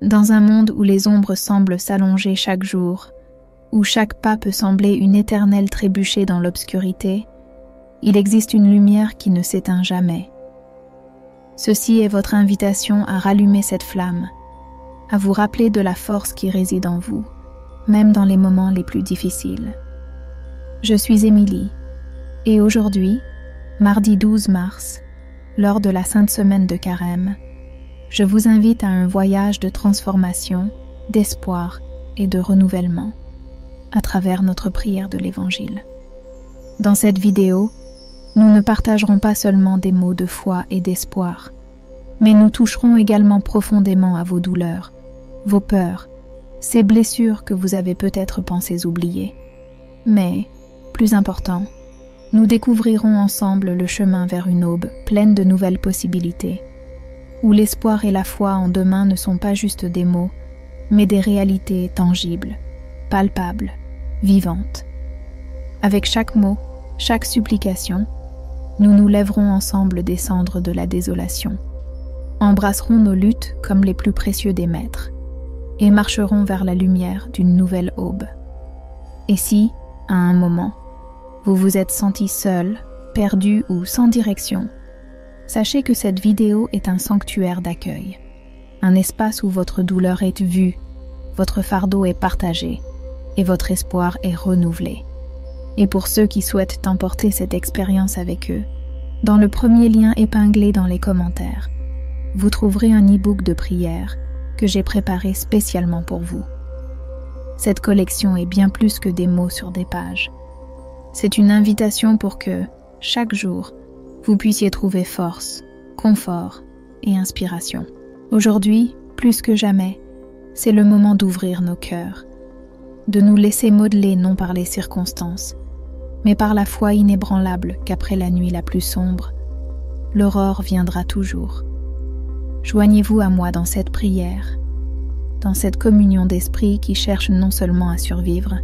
Dans un monde où les ombres semblent s'allonger chaque jour, où chaque pas peut sembler une éternelle trébuchée dans l'obscurité, il existe une lumière qui ne s'éteint jamais. Ceci est votre invitation à rallumer cette flamme, à vous rappeler de la force qui réside en vous, même dans les moments les plus difficiles. Je suis Émilie, et aujourd'hui, mardi 12 mars, lors de la Sainte Semaine de Carême, je vous invite à un voyage de transformation, d'espoir et de renouvellement à travers notre prière de l'Évangile. Dans cette vidéo, nous ne partagerons pas seulement des mots de foi et d'espoir, mais nous toucherons également profondément à vos douleurs, vos peurs, ces blessures que vous avez peut-être pensées oublier. Mais, plus important, nous découvrirons ensemble le chemin vers une aube pleine de nouvelles possibilités, où l'espoir et la foi en demain ne sont pas juste des mots, mais des réalités tangibles, palpables, vivantes. Avec chaque mot, chaque supplication, nous nous lèverons ensemble des cendres de la désolation, embrasserons nos luttes comme les plus précieux des maîtres, et marcherons vers la lumière d'une nouvelle aube. Et si, à un moment, vous vous êtes senti seul, perdu ou sans direction, sachez que cette vidéo est un sanctuaire d'accueil, un espace où votre douleur est vue, votre fardeau est partagé et votre espoir est renouvelé. Et pour ceux qui souhaitent emporter cette expérience avec eux, dans le premier lien épinglé dans les commentaires, vous trouverez un e-book de prière que j'ai préparé spécialement pour vous. Cette collection est bien plus que des mots sur des pages. C'est une invitation pour que, chaque jour, vous puissiez trouver force, confort et inspiration. Aujourd'hui, plus que jamais, c'est le moment d'ouvrir nos cœurs, de nous laisser modeler non par les circonstances, mais par la foi inébranlable qu'après la nuit la plus sombre, l'aurore viendra toujours. Joignez-vous à moi dans cette prière, dans cette communion d'esprit qui cherche non seulement à survivre,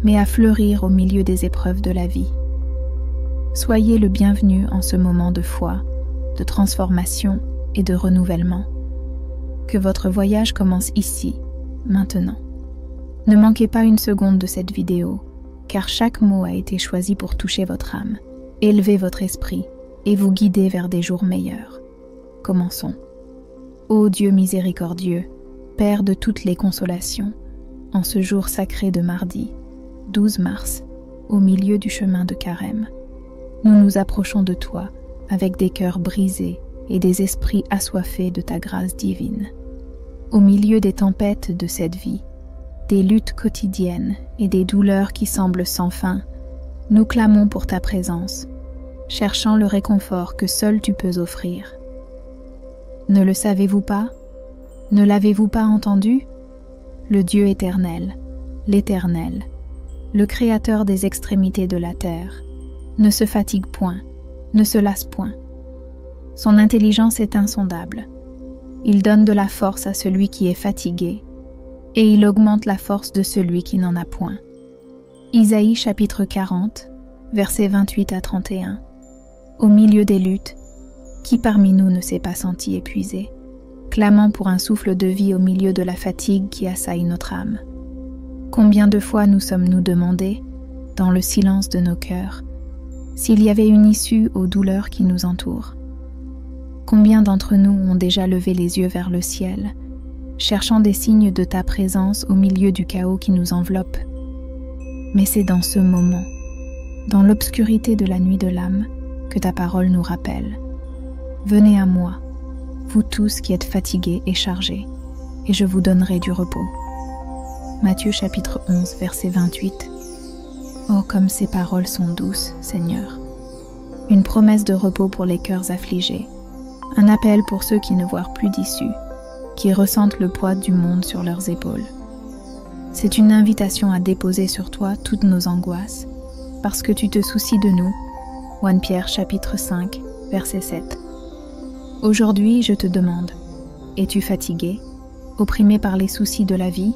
mais à fleurir au milieu des épreuves de la vie. Soyez le bienvenu en ce moment de foi, de transformation et de renouvellement. Que votre voyage commence ici, maintenant. Ne manquez pas une seconde de cette vidéo, car chaque mot a été choisi pour toucher votre âme, élever votre esprit et vous guider vers des jours meilleurs. Commençons. Ô Dieu miséricordieux, Père de toutes les consolations, en ce jour sacré de mardi, 12 mars, au milieu du chemin de Carême, nous nous approchons de toi avec des cœurs brisés et des esprits assoiffés de ta grâce divine. Au milieu des tempêtes de cette vie, des luttes quotidiennes et des douleurs qui semblent sans fin, nous clamons pour ta présence, cherchant le réconfort que seul tu peux offrir. Ne le savez-vous pas? Ne l'avez-vous pas entendu? Le Dieu éternel, l'Éternel, le Créateur des extrémités de la terre, ne se fatigue point, ne se lasse point. Son intelligence est insondable. Il donne de la force à celui qui est fatigué, et il augmente la force de celui qui n'en a point. Isaïe chapitre 40, versets 28 à 31. Au milieu des luttes, qui parmi nous ne s'est pas senti épuisé, clamant pour un souffle de vie au milieu de la fatigue qui assaille notre âme? Combien de fois nous sommes-nous demandé, dans le silence de nos cœurs, s'il y avait une issue aux douleurs qui nous entourent? Combien d'entre nous ont déjà levé les yeux vers le ciel, cherchant des signes de ta présence au milieu du chaos qui nous enveloppe? Mais c'est dans ce moment, dans l'obscurité de la nuit de l'âme, que ta parole nous rappelle. Venez à moi, vous tous qui êtes fatigués et chargés, et je vous donnerai du repos. Matthieu chapitre 11, verset 28. Oh, comme ces paroles sont douces, Seigneur. Une promesse de repos pour les cœurs affligés, un appel pour ceux qui ne voient plus d'issue, qui ressentent le poids du monde sur leurs épaules. C'est une invitation à déposer sur toi toutes nos angoisses, parce que tu te soucies de nous. 1 Pierre chapitre 5, verset 7. Aujourd'hui, je te demande, es-tu fatigué, opprimé par les soucis de la vie?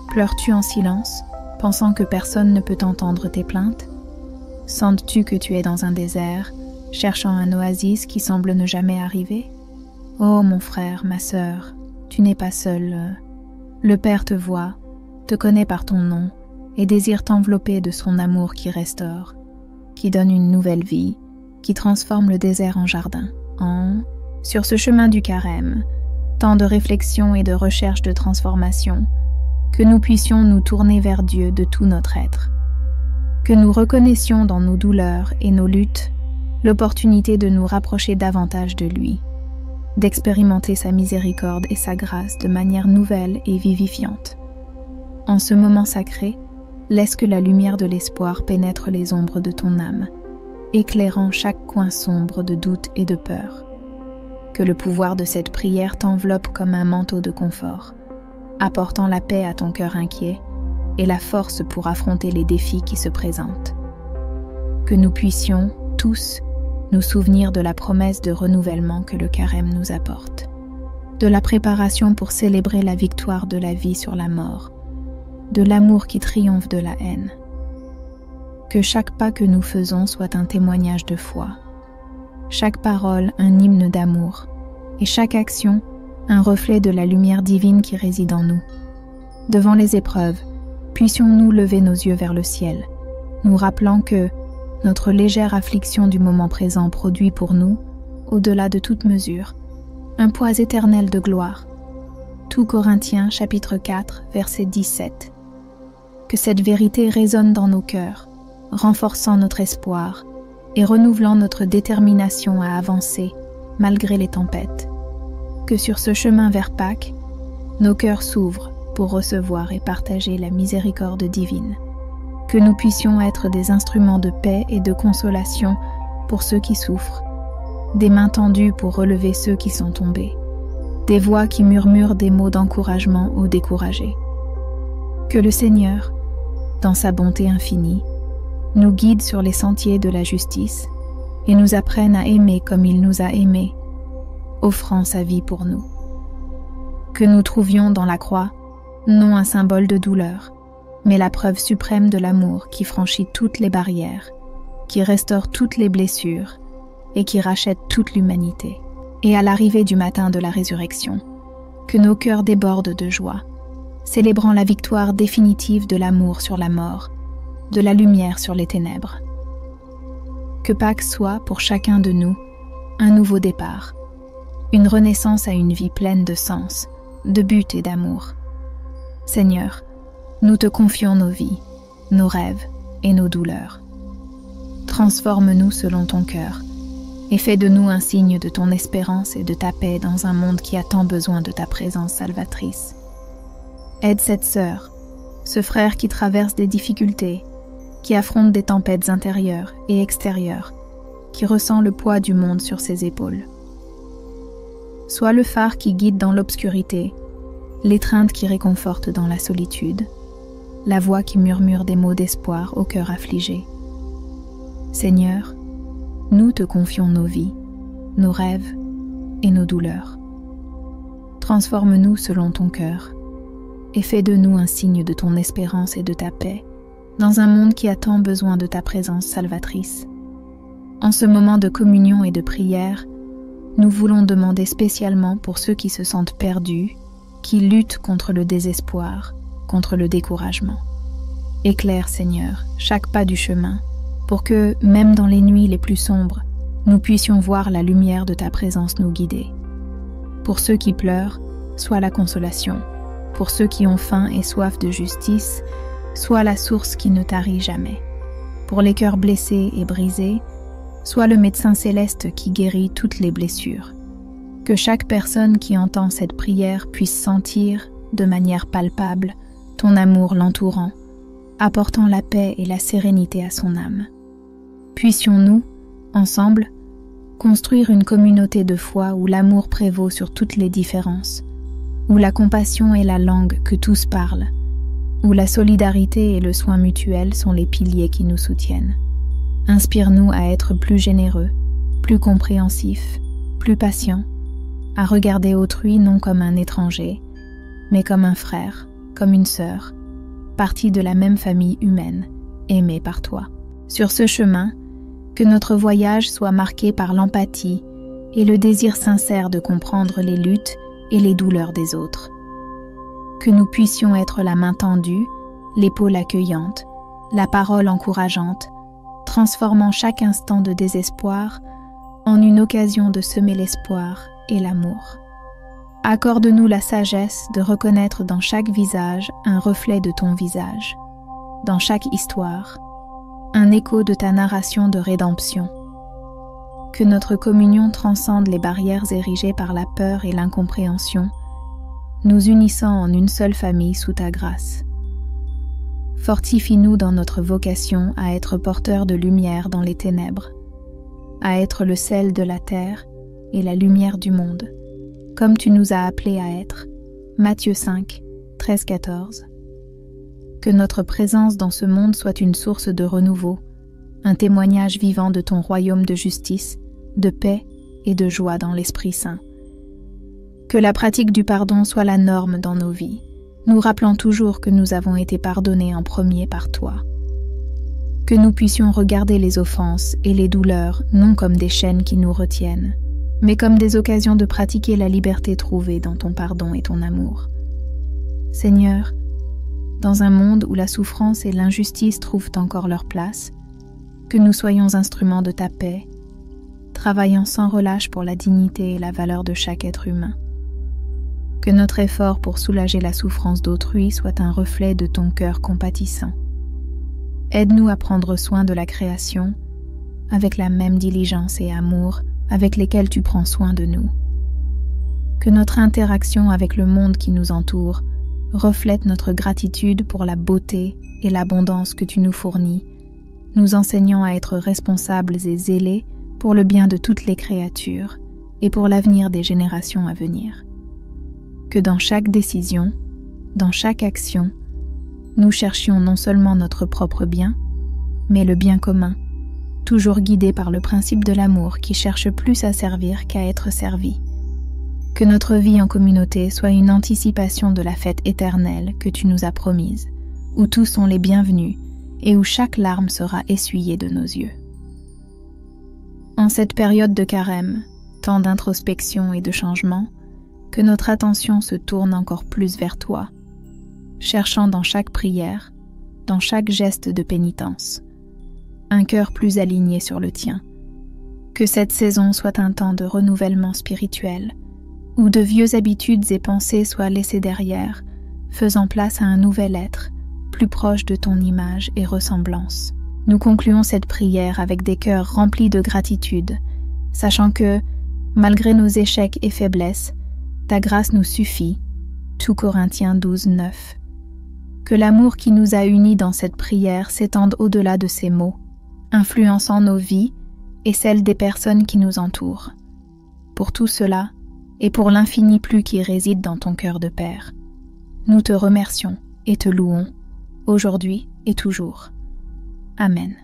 Pleures-tu en silence, pensant que personne ne peut entendre tes plaintes? Sens-tu que tu es dans un désert, cherchant un oasis qui semble ne jamais arriver? Oh mon frère, ma sœur, tu n'es pas seul. Le Père te voit, te connaît par ton nom et désire t'envelopper de son amour qui restaure, qui donne une nouvelle vie, qui transforme le désert en jardin. Sur ce chemin du carême, tant de réflexion et de recherche de transformation, que nous puissions nous tourner vers Dieu de tout notre être, que nous reconnaissions dans nos douleurs et nos luttes l'opportunité de nous rapprocher davantage de lui, d'expérimenter sa miséricorde et sa grâce de manière nouvelle et vivifiante. En ce moment sacré, laisse que la lumière de l'espoir pénètre les ombres de ton âme, éclairant chaque coin sombre de doute et de peur. Que le pouvoir de cette prière t'enveloppe comme un manteau de confort, apportant la paix à ton cœur inquiet et la force pour affronter les défis qui se présentent. Que nous puissions, tous, nous souvenir de la promesse de renouvellement que le carême nous apporte, de la préparation pour célébrer la victoire de la vie sur la mort, de l'amour qui triomphe de la haine. Que chaque pas que nous faisons soit un témoignage de foi, chaque parole un hymne d'amour, et chaque action un reflet de la lumière divine qui réside en nous. Devant les épreuves, puissions-nous lever nos yeux vers le ciel, nous rappelant que notre légère affliction du moment présent produit pour nous, au-delà de toute mesure, un poids éternel de gloire. Tout Corinthiens chapitre 4, verset 17. Que cette vérité résonne dans nos cœurs, renforçant notre espoir et renouvelant notre détermination à avancer malgré les tempêtes. Que sur ce chemin vers Pâques, nos cœurs s'ouvrent pour recevoir et partager la miséricorde divine. Que nous puissions être des instruments de paix et de consolation pour ceux qui souffrent, des mains tendues pour relever ceux qui sont tombés, des voix qui murmurent des mots d'encouragement aux découragés. Que le Seigneur, dans sa bonté infinie, nous guide sur les sentiers de la justice et nous apprenne à aimer comme il nous a aimés, offrant sa vie pour nous. Que nous trouvions dans la croix non un symbole de douleur, mais la preuve suprême de l'amour qui franchit toutes les barrières, qui restaure toutes les blessures et qui rachète toute l'humanité. Et à l'arrivée du matin de la résurrection, que nos cœurs débordent de joie, célébrant la victoire définitive de l'amour sur la mort, de la lumière sur les ténèbres. Que Pâques soit, pour chacun de nous, un nouveau départ, une renaissance à une vie pleine de sens, de but et d'amour. Seigneur, nous te confions nos vies, nos rêves et nos douleurs. Transforme-nous selon ton cœur et fais de nous un signe de ton espérance et de ta paix dans un monde qui a tant besoin de ta présence salvatrice. Aide cette sœur, ce frère qui traverse des difficultés, qui affronte des tempêtes intérieures et extérieures, qui ressent le poids du monde sur ses épaules. Sois le phare qui guide dans l'obscurité, l'étreinte qui réconforte dans la solitude, la voix qui murmure des mots d'espoir au cœur affligé. Seigneur, nous te confions nos vies, nos rêves et nos douleurs. Transforme-nous selon ton cœur et fais de nous un signe de ton espérance et de ta paix dans un monde qui a tant besoin de ta présence salvatrice. En ce moment de communion et de prière, nous voulons demander spécialement pour ceux qui se sentent perdus, qui luttent contre le désespoir, contre le découragement. Éclaire, Seigneur, chaque pas du chemin, pour que, même dans les nuits les plus sombres, nous puissions voir la lumière de ta présence nous guider. Pour ceux qui pleurent, sois la consolation. Pour ceux qui ont faim et soif de justice, sois la source qui ne tarit jamais. Pour les cœurs blessés et brisés, sois le médecin céleste qui guérit toutes les blessures. Que chaque personne qui entend cette prière puisse sentir, de manière palpable, ton amour l'entourant, apportant la paix et la sérénité à son âme. Puissions-nous, ensemble, construire une communauté de foi où l'amour prévaut sur toutes les différences, où la compassion est la langue que tous parlent, où la solidarité et le soin mutuel sont les piliers qui nous soutiennent. Inspire-nous à être plus généreux, plus compréhensifs, plus patients, à regarder autrui non comme un étranger, mais comme un frère, comme une sœur, partie de la même famille humaine, aimée par toi. Sur ce chemin, que notre voyage soit marqué par l'empathie et le désir sincère de comprendre les luttes et les douleurs des autres. Que nous puissions être la main tendue, l'épaule accueillante, la parole encourageante, transformant chaque instant de désespoir en une occasion de semer l'espoir et l'amour. Accorde-nous la sagesse de reconnaître dans chaque visage un reflet de ton visage, dans chaque histoire, un écho de ta narration de rédemption. Que notre communion transcende les barrières érigées par la peur et l'incompréhension, nous unissant en une seule famille sous ta grâce. Fortifie-nous dans notre vocation à être porteurs de lumière dans les ténèbres, à être le sel de la terre et la lumière du monde, comme tu nous as appelés à être. Matthieu 5, 13-14. Que notre présence dans ce monde soit une source de renouveau, un témoignage vivant de ton royaume de justice, de paix et de joie dans l'Esprit Saint. Que la pratique du pardon soit la norme dans nos vies, nous rappelant toujours que nous avons été pardonnés en premier par toi. Que nous puissions regarder les offenses et les douleurs non comme des chaînes qui nous retiennent, mais comme des occasions de pratiquer la liberté trouvée dans ton pardon et ton amour. Seigneur, dans un monde où la souffrance et l'injustice trouvent encore leur place, que nous soyons instruments de ta paix, travaillant sans relâche pour la dignité et la valeur de chaque être humain. Que notre effort pour soulager la souffrance d'autrui soit un reflet de ton cœur compatissant. Aide-nous à prendre soin de la création avec la même diligence et amour avec lesquels tu prends soin de nous. Que notre interaction avec le monde qui nous entoure reflète notre gratitude pour la beauté et l'abondance que tu nous fournis, nous enseignant à être responsables et zélés pour le bien de toutes les créatures et pour l'avenir des générations à venir. Que dans chaque décision, dans chaque action, nous cherchions non seulement notre propre bien, mais le bien commun, toujours guidés par le principe de l'amour qui cherche plus à servir qu'à être servi. Que notre vie en communauté soit une anticipation de la fête éternelle que tu nous as promise, où tous sont les bienvenus et où chaque larme sera essuyée de nos yeux. En cette période de carême, temps d'introspection et de changement, que notre attention se tourne encore plus vers toi, cherchant dans chaque prière, dans chaque geste de pénitence, un cœur plus aligné sur le tien. Que cette saison soit un temps de renouvellement spirituel, où de vieux habitudes et pensées soient laissées derrière, faisant place à un nouvel être, plus proche de ton image et ressemblance. Nous concluons cette prière avec des cœurs remplis de gratitude, sachant que, malgré nos échecs et faiblesses, ta grâce nous suffit. 2 Corinthiens 12, 9. Que l'amour qui nous a unis dans cette prière s'étende au-delà de ces mots, influençant nos vies et celles des personnes qui nous entourent. Pour tout cela, et pour l'infini plus qui réside dans ton cœur de Père, nous te remercions et te louons, aujourd'hui et toujours. Amen.